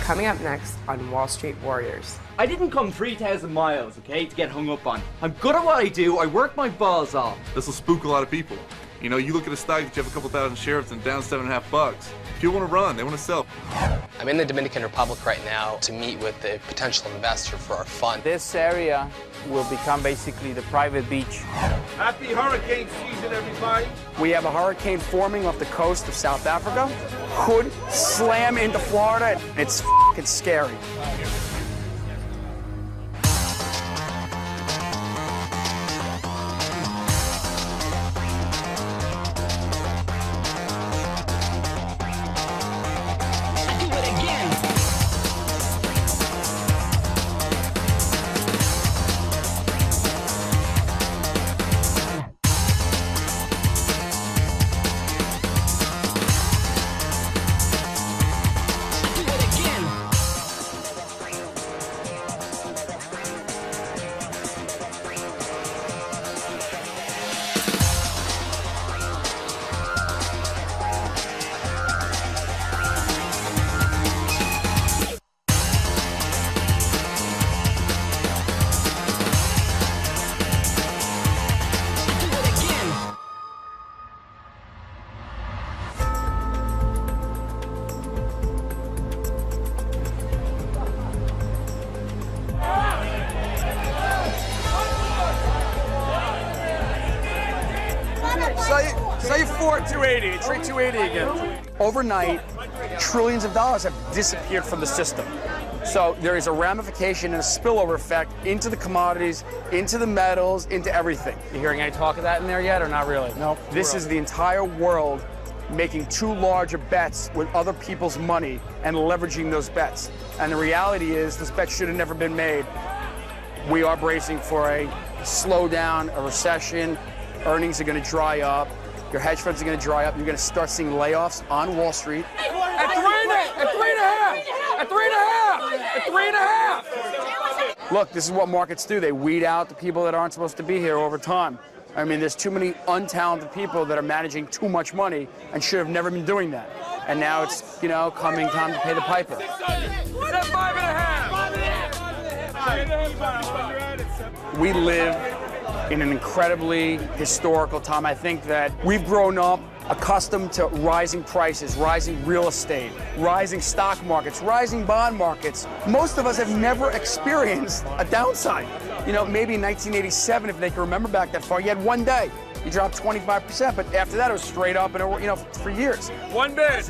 Coming up next on Wall Street Warriors. I didn't come 3,000 miles, okay, to get hung up on. I'm good at what I do, I work my balls off. This will spook a lot of people. You know, you look at a stock that you have a couple thousand shares and down $7.50. People want to run, they want to sell. I'm in the Dominican Republic right now to meet with a potential investor for our fund. This area will become basically the private beach. Happy hurricane season, everybody. We have a hurricane forming off the coast of South Africa. Could slam into Florida. It's f***ing scary. Say 280, trade 280 again. Overnight, trillions of dollars have disappeared from the system. So there is a ramification and a spillover effect into the commodities, into the metals, into everything. You hearing any talk of that in there yet or not really? No. This is the entire world making too large of bets with other people's money and leveraging those bets. And the reality is this bet should have never been made. We are bracing for a slowdown, a recession. Earnings are going to dry up. Your hedge funds are going to dry up. You're going to start seeing layoffs on Wall Street. At 3.5! Look, this is what markets do. They weed out the people that aren't supposed to be here over time. I mean, there's too many untalented people that are managing too much money and should have never been doing that. And now it's, you know, coming time to pay the piper. We live in an incredibly historical time. I think that we've grown up accustomed to rising prices, rising real estate, rising stock markets, rising bond markets. Most of us have never experienced a downside. You know, maybe in 1987, if they can remember back that far, you had one day. You dropped 25%, but after that it was straight up and, you know, for years. One bid.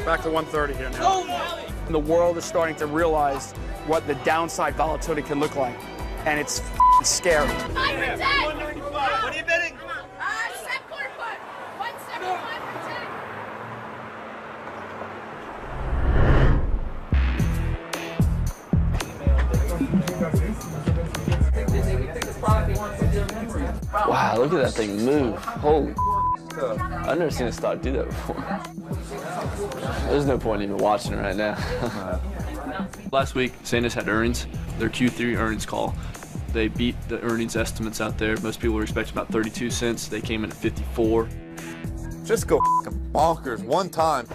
Back to 130 here now. The world is starting to realize what the downside volatility can look like, and it's scary. 195. What are you bidding? 175. Wow, look at that thing move. Holy I've never seen a stock do that before. There's no point even watching it right now. Last week, SanDisk had earnings, their Q3 earnings call. They beat the earnings estimates out there. Most people were expecting about 32 cents. They came in at 54. Just go bonkers one time.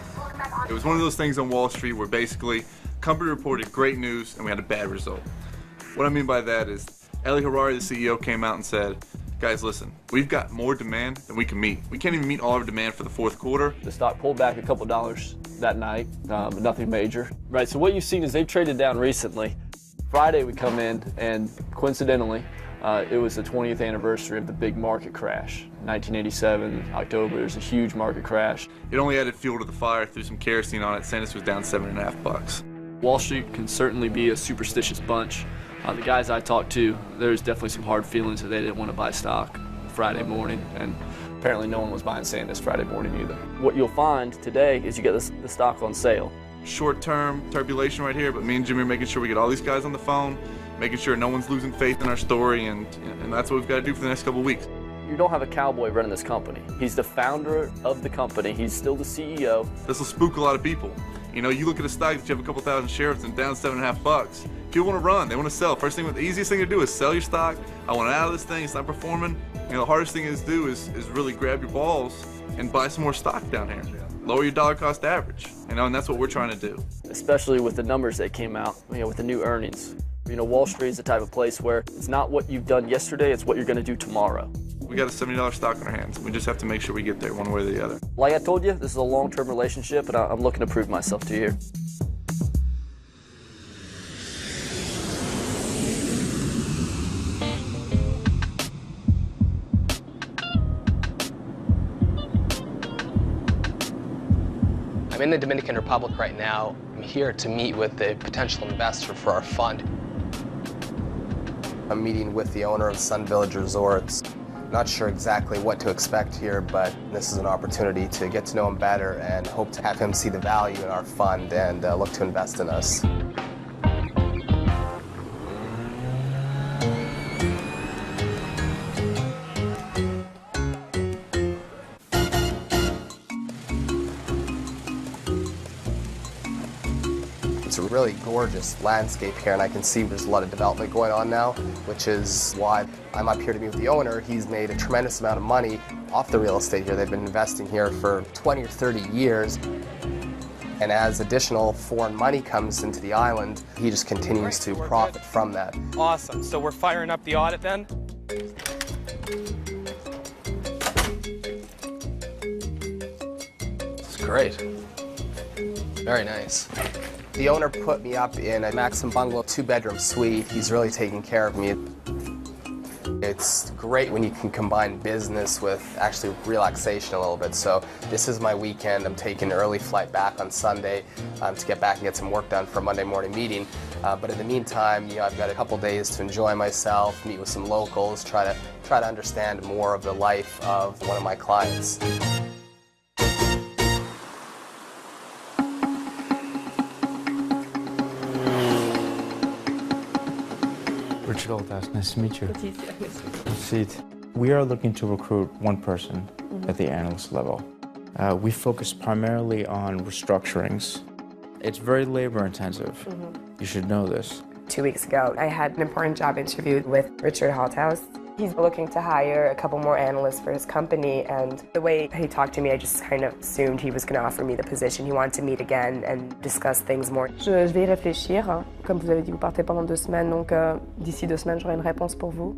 It was one of those things on Wall Street where basically company reported great news and we had a bad result. What I mean by that is Eli Harari, the CEO, came out and said, guys, listen, we've got more demand than we can meet. We can't even meet all our demand for the fourth quarter. The stock pulled back a couple dollars that night, but nothing major. Right, so what you've seen is they've traded down recently. Friday we come in and coincidentally, it was the 20th anniversary of the big market crash. 1987, October, there was a huge market crash. It only added fuel to the fire, threw some kerosene on it. SanDisk was down $7.50. Wall Street can certainly be a superstitious bunch. The guys I talked to, there's definitely some hard feelings that they didn't want to buy stock Friday morning, and apparently no one was buying SanDisk Friday morning either. What you'll find today is you get the stock on sale. Short-term turbulation right here, but me and Jimmy are making sure we get all these guys on the phone, making sure no one's losing faith in our story, and that's what we've got to do for the next couple of weeks. You don't have a cowboy running this company. He's the founder of the company. He's still the CEO. This will spook a lot of people. You know, you look at a stock that you have a couple thousand shares and down $7.50. People want to run, they want to sell. First thing, the easiest thing to do is sell your stock. I want out of this thing, it's not performing. You know, the hardest thing to do is really grab your balls and buy some more stock down here. Lower your dollar cost average. You know, and that's what we're trying to do. Especially with the numbers that came out, with the new earnings. Wall Street is the type of place where it's not what you've done yesterday, it's what you're going to do tomorrow. We got a $70 stock in our hands. We just have to make sure we get there one way or the other. Like I told you, this is a long-term relationship, and I'm looking to prove myself to you here. I'm in the Dominican Republic right now. I'm here to meet with a potential investor for our fund. I'm meeting with the owner of Sun Village Resorts. Not sure exactly what to expect here, but this is an opportunity to get to know him better and hope to have him see the value in our fund and look to invest in us. It's a really gorgeous landscape here, and I can see there's a lot of development going on now, which is why I'm up here to meet with the owner. He's made a tremendous amount of money off the real estate here. They've been investing here for 20 or 30 years. And as additional foreign money comes into the island, he just continues to profit from that. Awesome. So we're firing up the audit then? It's great. Very nice. The owner put me up in a Maxim Bungalow 2-bedroom suite. He's really taking care of me. It's great when you can combine business with actually relaxation a little bit. So this is my weekend. I'm taking an early flight back on Sunday to get back and get some work done for a Monday morning meeting. But in the meantime, I've got a couple days to enjoy myself, meet with some locals, try to understand more of the life of one of my clients. Richard Oltas, nice to meet you. Seat. We are looking to recruit one person at the analyst level. We focus primarily on restructurings. It's very labor intensive. You should know this. 2 weeks ago, I had an important job interview with Richard Holthaus. He's looking to hire a couple more analysts for his company, and the way he talked to me, I just kind of assumed he was going to offer me the position. He wanted to meet again and discuss things more. Je vais y réfléchir. Comme vous avez dit, vous partez pendant 2 semaines, donc d'ici 2 semaines, j'aurai une réponse pour vous.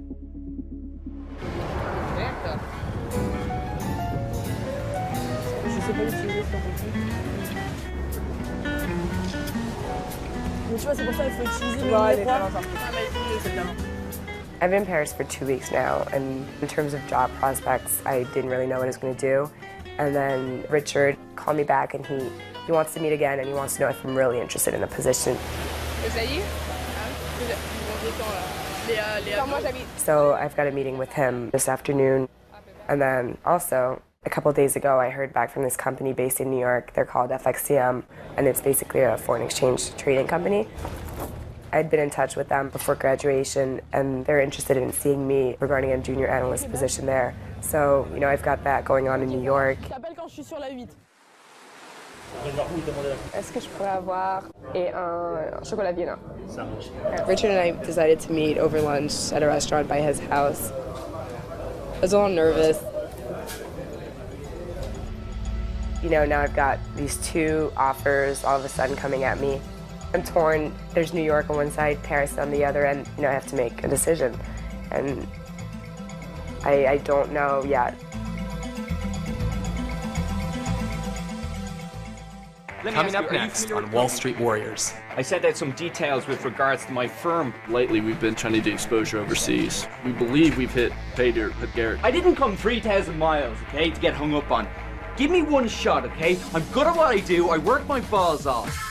Je sais pas utiliser ce Mais tu vois, c'est pour ça qu'il faut utiliser le I've been in Paris for 2 weeks now, and in terms of job prospects, I didn't really know what I was going to do. And then Richard called me back, and he wants to meet again, and he wants to know if I'm really interested in the position. So I've got a meeting with him this afternoon. And then also, a couple days ago, I heard back from this company based in New York. They're called FXCM, and it's basically a foreign exchange trading company. I'd been in touch with them before graduation, and they're interested in seeing me regarding a junior analyst position there. So, I've got that going on in New York. Est-ce que je pourrais avoir un chocolat Vienna? Richard and I decided to meet over lunch at a restaurant by his house. I was a little nervous. Now I've got these 2 offers all of a sudden coming at me. I'm torn. There's New York on one side, Paris on the other, and I have to make a decision. And I don't know yet. Coming up next on Wall Street Warriors. I sent out some details with regards to my firm. Lately, we've been trying to do exposure overseas. We believe we've hit pay dirt with Garrett. I didn't come 3,000 miles, okay, to get hung up on. Give me one shot, okay? I'm good at what I do. I work my balls off.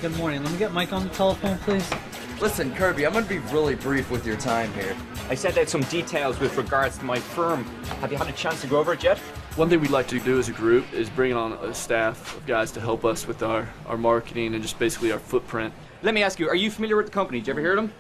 Good morning. Let me get Mike on the telephone, please. Listen, Kirby, I'm going to be really brief with your time here. I sent out some details with regards to my firm. Have you had a chance to go over it yet? One thing we'd like to do as a group is bring on a staff of guys to help us with our marketing and just basically our footprint. Let me ask you, are you familiar with the company? Did you ever hear of them?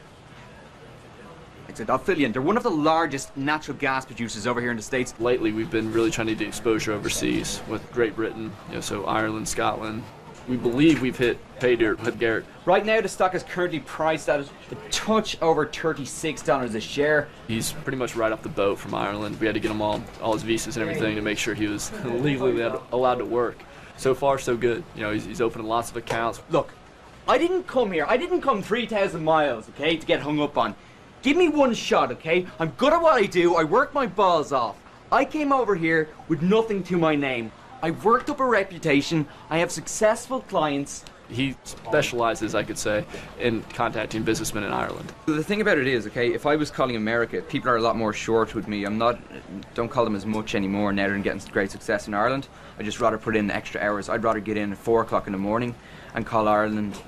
It's a Dolphilion. They're one of the largest natural gas producers over here in the States. Lately, we've been really trying to do exposure overseas with Great Britain, so Ireland, Scotland, We believe we've hit pay dirt with Garrett. Right now, the stock is currently priced at a touch over $36 a share. He's pretty much right off the boat from Ireland. We had to get him all his visas and everything to make sure he was legally allowed to work. So far, so good. You know, he's opening lots of accounts. Look, I didn't come here. I didn't come 3,000 miles, okay, to get hung up on. Give me one shot, okay? I'm good at what I do. I work my balls off. I came over here with nothing to my name. I've worked up a reputation. I have successful clients. He specializes, I could say, in contacting businessmen in Ireland. The thing about it is, okay, if I was calling America, people are a lot more short with me. Don't call them as much anymore now they're getting great success in Ireland. I'd just rather put in extra hours. I'd rather get in at 4 o'clock in the morning and call Ireland,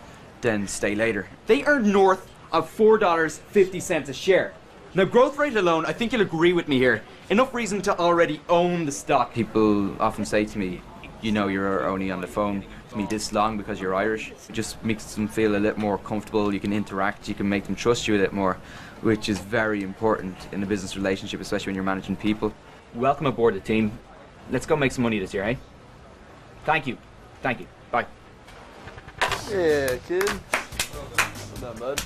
then stay later. They earn north of $4.50 a share. Now, growth rate alone, I think you'll agree with me here. Enough reason to already own the stock. People often say to me, you know, you're only on the phone to me this long because you're Irish. It just makes them feel a little more comfortable. You can interact, you can make them trust you a little more, which is very important in a business relationship, especially when you're managing people. Welcome aboard the team. Let's go make some money this year, eh? Thank you. Thank you. Bye. Yeah, kid. What's up, bud?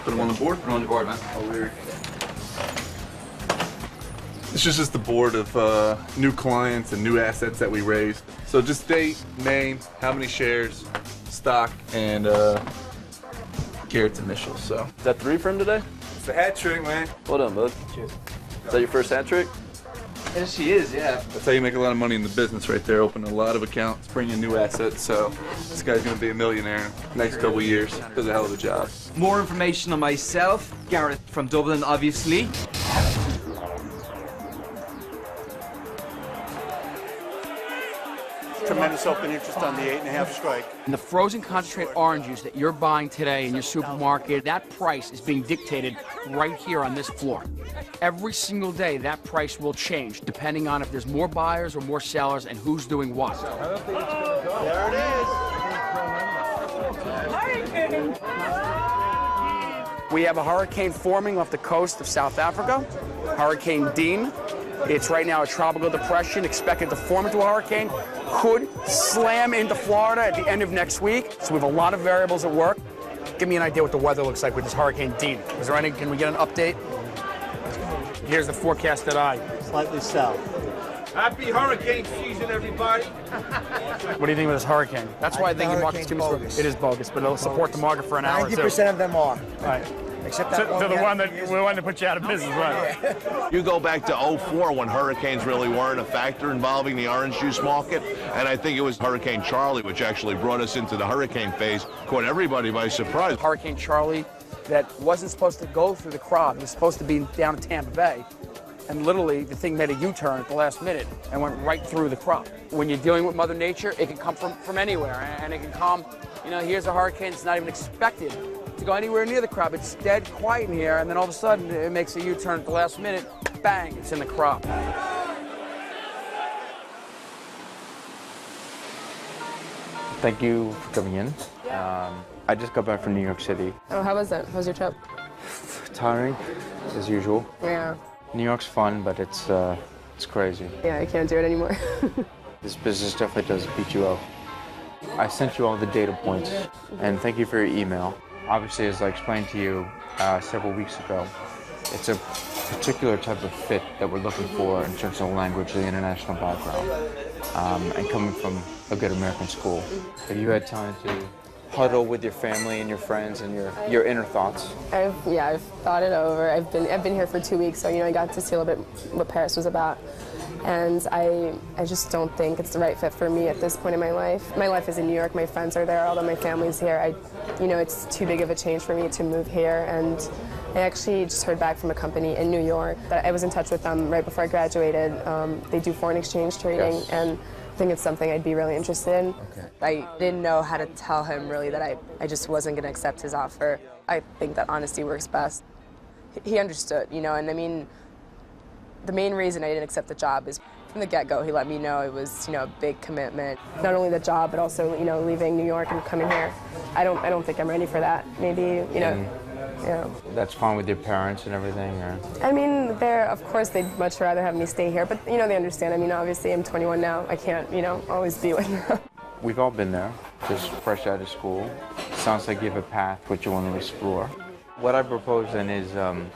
Put them on the board? Put them on the board, man. Over here. This is just the board of new clients and new assets that we raised. So just date, name, how many shares, stock, and Garrett's initials. So Is that 3 for him today? it's a hat trick, man. Well done, bud. Cheers. Is that your first hat trick? Yes, she is, yeah. That's how you make a lot of money in the business right there. Open a lot of accounts, bring in new assets. So this guy's gonna be a millionaire in the next couple of years. Does a hell of a job. More information on myself, Garrett from Dublin, obviously. Tremendous open interest on the 8.5 strike. And the frozen concentrate orange juice that you're buying today in your supermarket, that price is being dictated right here on this floor. Every single day, that price will change depending on if there's more buyers or more sellers and who's doing what. There it is. We have a hurricane forming off the coast of South Africa, Hurricane Dean. It's right now a tropical depression expected to form into a hurricane. Could slam into Florida at the end of next week. So we have a lot of variables at work. Give me an idea what the weather looks like with this Hurricane Dean. Is there any, can we get an update? Here's the forecasted eye. Slightly south. Happy hurricane season, everybody. What do you think of this hurricane? That's why I think the market's too bogus. It is bogus, but it'll support the market for an hour or two. 90% of them are. Right. Except that So the one that we wanted to put you out of business, right? You go back to 2004 when hurricanes really weren't a factor involving the orange juice market, and I think it was Hurricane Charlie which actually brought us into the hurricane phase, caught everybody by surprise. Hurricane Charlie that wasn't supposed to go through the crop. It was supposed to be down in Tampa Bay. And literally, the thing made a U-turn at the last minute and went right through the crop. When you're dealing with Mother Nature, it can come from anywhere. And it can come, you know, here's a hurricane that's not even expected to go anywhere near the crop. It's dead quiet in here, and then all of a sudden, it makes a U-turn at the last minute. Bang, it's in the crop. Thank you for coming in. I just got back from New York City. Oh, how was it? How was your trip? Tiring, as usual. Yeah. New York's fun, but it's crazy. Yeah, I can't do it anymore. This business definitely does beat you up. I sent you all the data points, and thank you for your email. Obviously, as I explained to you several weeks ago, it's a particular type of fit that we're looking for in terms of language, the international background, and coming from a good American school. Have you had time to huddle with your family and your friends and your inner thoughts? I've thought it over. I've been here for 2 weeks, so I got to see a little bit what Paris was about. And I just don't think it's the right fit for me at this point in my life. My life is in New York. My friends are there, although my family's here. It's too big of a change for me to move here. And I actually just heard back from a company in New York that I was in touch with them right before I graduated. They do foreign exchange trading, yes. And I think it's something I'd be really interested in. Okay. I didn't know how to tell him really that I just wasn't going to accept his offer. I think that honesty works best. He understood, and I mean, the main reason I didn't accept the job is from the get-go, he let me know it was, a big commitment. Not only the job, but also, leaving New York and coming here. I don't think I'm ready for that. Maybe, That's fine with your parents and everything, or? I mean, of course, they'd much rather have me stay here, but, they understand. I mean, obviously, I'm 21 now. I can't, always be with them. We've all been there, just fresh out of school. Sounds like you have a path which you want to explore. What I propose then is,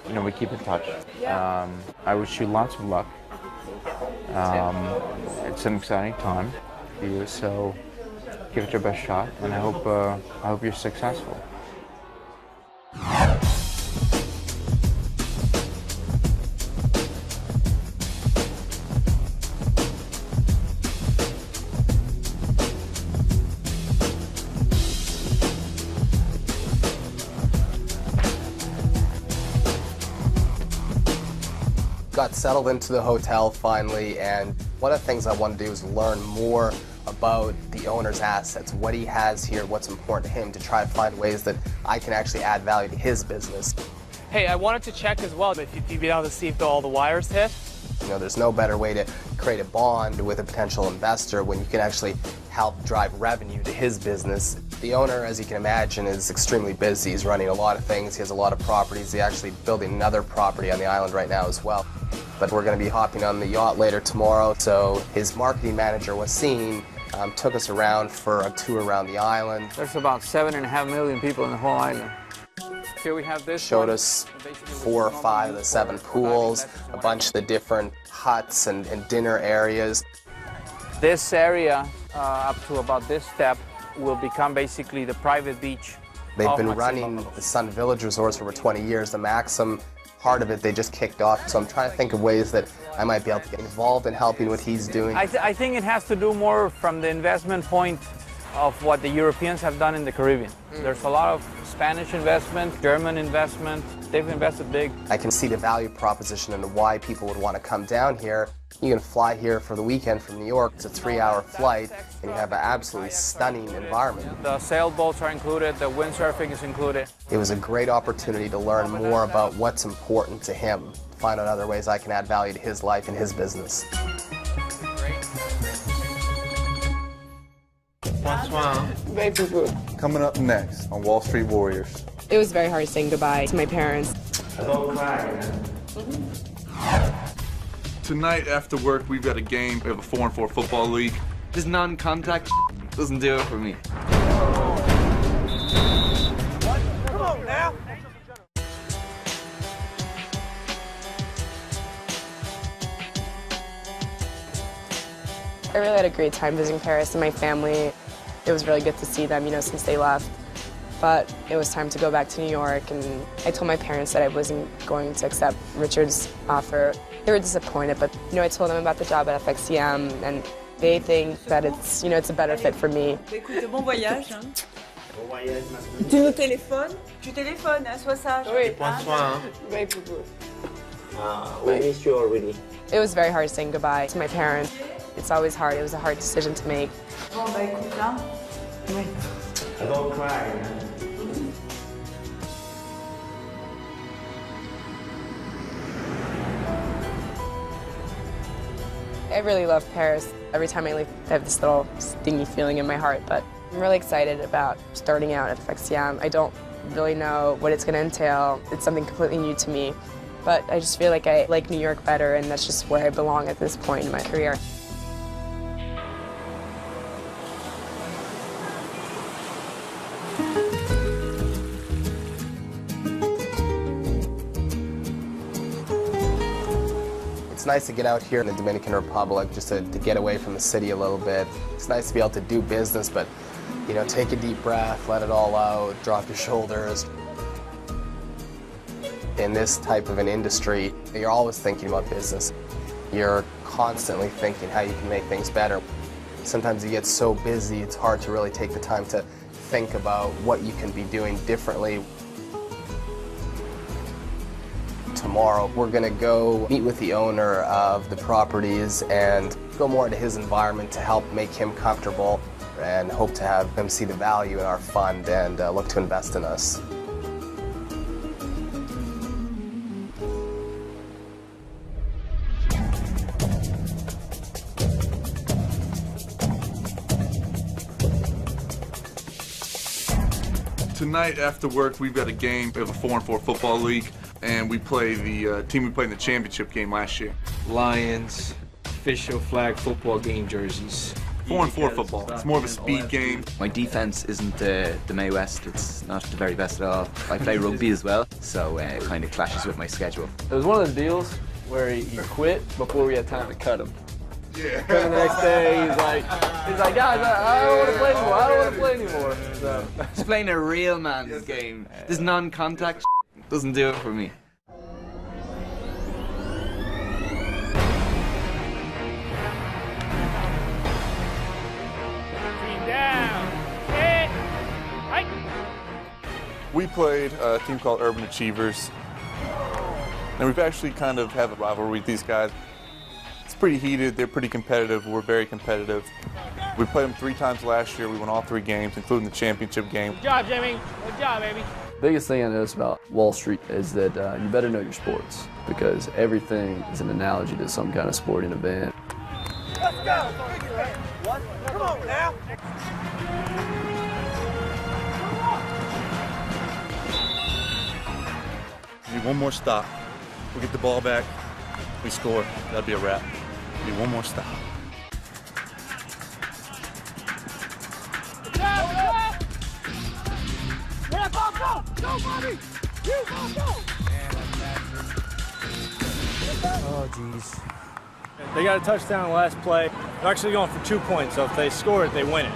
we keep in touch. I wish you lots of luck. It's an exciting time for you, so give it your best shot, and I hope you're successful. Got settled into the hotel finally, and one of the things I want to do is learn more about the owner's assets, what he has here, what's important to him, to try to find ways that I can actually add value to his business. Hey, I wanted to check as well if you'd be able to see if all the wires hit. There's no better way to create a bond with a potential investor when you can actually help drive revenue to his business. The owner, as you can imagine, is extremely busy. He's running a lot of things. He has a lot of properties. He's actually building another property on the island right now as well. But we're going to be hopping on the yacht later tomorrow. So his marketing manager, Wasim, took us around for a tour around the island. There's about 7.5 million people in the whole island. Here we have this. Showed us 4 or 5 of the 7 pools, a bunch of the different huts and dinner areas. This area, up to about this step, will become basically the private beach. They've been running the Sun Village resorts for over 20 years. The Maxim part of it they just kicked off, so I'm trying to think of ways that I might be able to get involved in helping what he's doing. I think it has to do more from the investment point of what the Europeans have done in the Caribbean. There's a lot of Spanish investment, German investment. They've invested big. I can see the value proposition and why people would want to come down here. You can fly here for the weekend from New York. It's a 3-hour flight, and you have an absolutely stunning environment. The sailboats are included, the windsurfing is included. It was a great opportunity to learn more about what's important to him, find out other ways I can add value to his life and his business. Bonsoir. Very good. Coming up next on Wall Street Warriors. It was very hard saying goodbye to my parents. Don't cry. Tonight after work, we've got a game. We have a 4-on-4 football league. This non-contact doesn't do it for me. Come on now. I really had a great time visiting Paris and my family. It was really good to see them, since they left. But it was time to go back to New York, and I told my parents that I wasn't going to accept Richard's offer. They were disappointed, but I told them about the job at FXCM, and they think that it's, it's a better fit for me. Écoute, bon voyage. Bon voyage, ma chérie. Tu nous téléphones? Tu téléphones, hein, sois sage. Oui. Bonsoir. Very good. We miss you already. It was very hard saying goodbye to my parents. It's always hard. It was a hard decision to make. Bon, bah écoute, hein. Oui. Don't cry. I really love Paris. Every time I leave, I have this little stingy feeling in my heart, but I'm really excited about starting out at FXCM. I don't really know what it's going to entail. It's something completely new to me, but I just feel like I like New York better, and that's just where I belong at this point in my career. It's nice to get out here in the Dominican Republic, just to get away from the city a little bit. It's nice to be able to do business, but take a deep breath, let it all out, drop your shoulders. In this type of an industry, you're always thinking about business. You're constantly thinking how you can make things better. Sometimes you get so busy, it's hard to really take the time to think about what you can be doing differently. Tomorrow, we're going to go meet with the owner of the properties and go more into his environment to help make him comfortable, and hope to have him see the value in our fund and look to invest in us. Tonight after work, we've got a game. We have a 4-on-4 football league, and we play the team we played in the championship game last year. Lions official flag football game jerseys. 4-on-4 football. It's more of a speed game. My defense isn't the May West. It's not the very best at all. I play rugby as well, so it kind of clashes with my schedule. It was one of those deals where he quit before we had time to cut him. Yeah. Coming the next day, he's like, guys, I don't want to play anymore. I don't want to play anymore. So. He's playing a real man's game. This non-contact doesn't do it for me. We played a team called Urban Achievers, and we've actually kind of have a rivalry with these guys. It's pretty heated, they're pretty competitive, we're very competitive. We played them 3 times last year, we won all 3 games, including the championship game. Good job, Jimmy. Good job, baby. Biggest thing I notice about Wall Street is that you better know your sports, because everything is an analogy to some kind of sporting event. Let's go. Come on now. Need one more stop. We get the ball back, we score. That'll be a wrap. Need one more stop. Yeah, go, Bobby! You go! Oh, jeez. They got a touchdown last play. They're actually going for 2 points, so if they score it, they win it.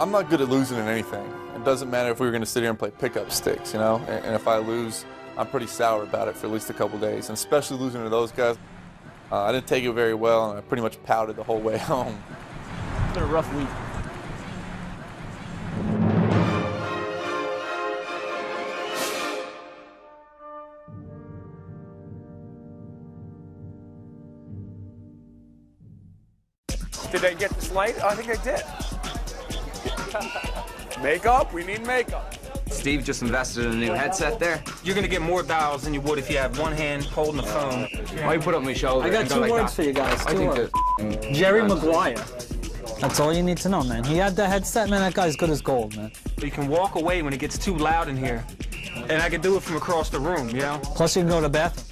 I'm not good at losing in anything. It doesn't matter if we were going to sit here and play pickup sticks, you know? And if I lose, I'm pretty sour about it for at least a couple days. And especially losing to those guys, I didn't take it very well, and I pretty much pouted the whole way home. It's been a rough week. Did they get this light? I think they did. Makeup? We need makeup. Steve just invested in a new headset there. You're gonna get more dials than you would if you had one hand holding the phone. Why you put it on my shoulder? I got 2 words for you guys. I think that Jerry Maguire. That's all you need to know, man. He had the headset, man. That guy's good as gold, man. You can walk away when it gets too loud in here. And I can do it from across the room, you know? Plus, you can go to the bathroom.